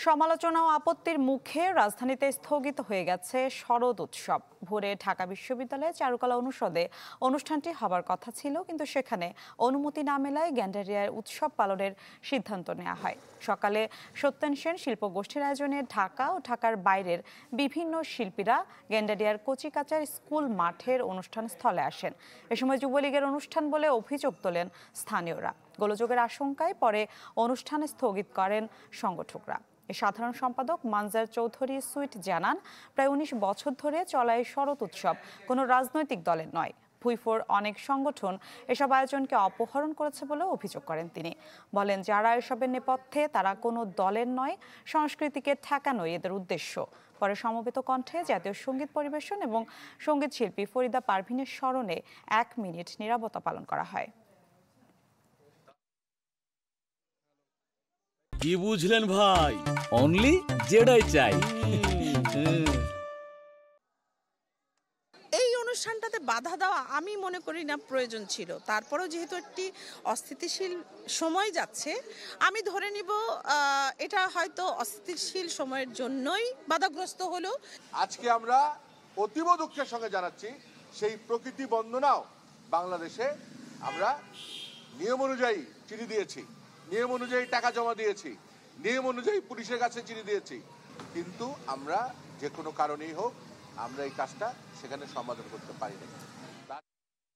সমালোচনা ও আপত্তির মুখে রাজধানীতে স্থগিত হয়ে গেছে শরৎ উৎসব। ভোরে ঢাকা বিশ্ববিদ্যালয়ে চারুকলা অনুষদে অনুষ্ঠানটি হবার কথা ছিল, কিন্তু সেখানে অনুমতি না মেলায় গ্যান্ডারিয়ার উৎসব পালনের সিদ্ধান্ত নেওয়া হয়। সকালে সত্যেন সেন শিল্পগোষ্ঠীর আয়োজনে ঢাকা ও ঢাকার বাইরের বিভিন্ন শিল্পীরা গ্যান্ডারিয়ার কচিকাঁচার স্কুল মাঠের অনুষ্ঠান স্থলে আসেন। এ সময় যুবলীগের অনুষ্ঠান বলে অভিযোগ তোলেন স্থানীয়রা। গোলযোগের আশঙ্কায় পরে অনুষ্ঠান স্থগিত করেন সংগঠকরা। সাধারণ সম্পাদক মানজার চৌধুরী সুইট জানান, প্রায় ১৯ বছর ধরে চলা এই শরৎ উৎসব কোনো রাজনৈতিক দলের নয়। ভুইফোর অনেক সংগঠন এসব আয়োজনকে অপহরণ করেছে বলে অভিযোগ করেন তিনি। বলেন, যারা এসবের নেপথ্যে তারা কোনো দলের নয়, সংস্কৃতিকে ঠেকানোই এদের উদ্দেশ্য। পরে সমবেত কণ্ঠে জাতীয় সঙ্গীত পরিবেশন এবং সঙ্গীত শিল্পী ফরিদা পারভিনের স্মরণে ১ মিনিট নীরবতা পালন করা হয়। কি বুঝলেন ভাই? অনলি যেটাই চাই। এই অনুষ্ঠানটাতে বাধা দেওয়া আমি মনে করি না প্রয়োজন ছিল। তারপরেও যেহেতু একটি অস্থিতিশীল সময় যাচ্ছে, আমি ধরে নিব এটা হয়তো অস্থিতিশীল সময়ের জন্যই বাধাগ্রস্ত হলো। আজকে আমরা অতীব দুঃখের সঙ্গে জানাচ্ছি, সেই প্রকৃতি বন্দনাও বাংলাদেশে আমরা নিয়ম অনুযায়ী চিঠি দিয়েছি, নিয়ম অনুযায়ী টাকা জমা দিয়েছি, নিয়ম অনুযায়ী পুলিশের কাছে চিঠি দিয়েছি, কিন্তু আমরা যে কোনো কারণেই হোক আমরা এই কাজটা সেখানে সমাধান করতে পারি না।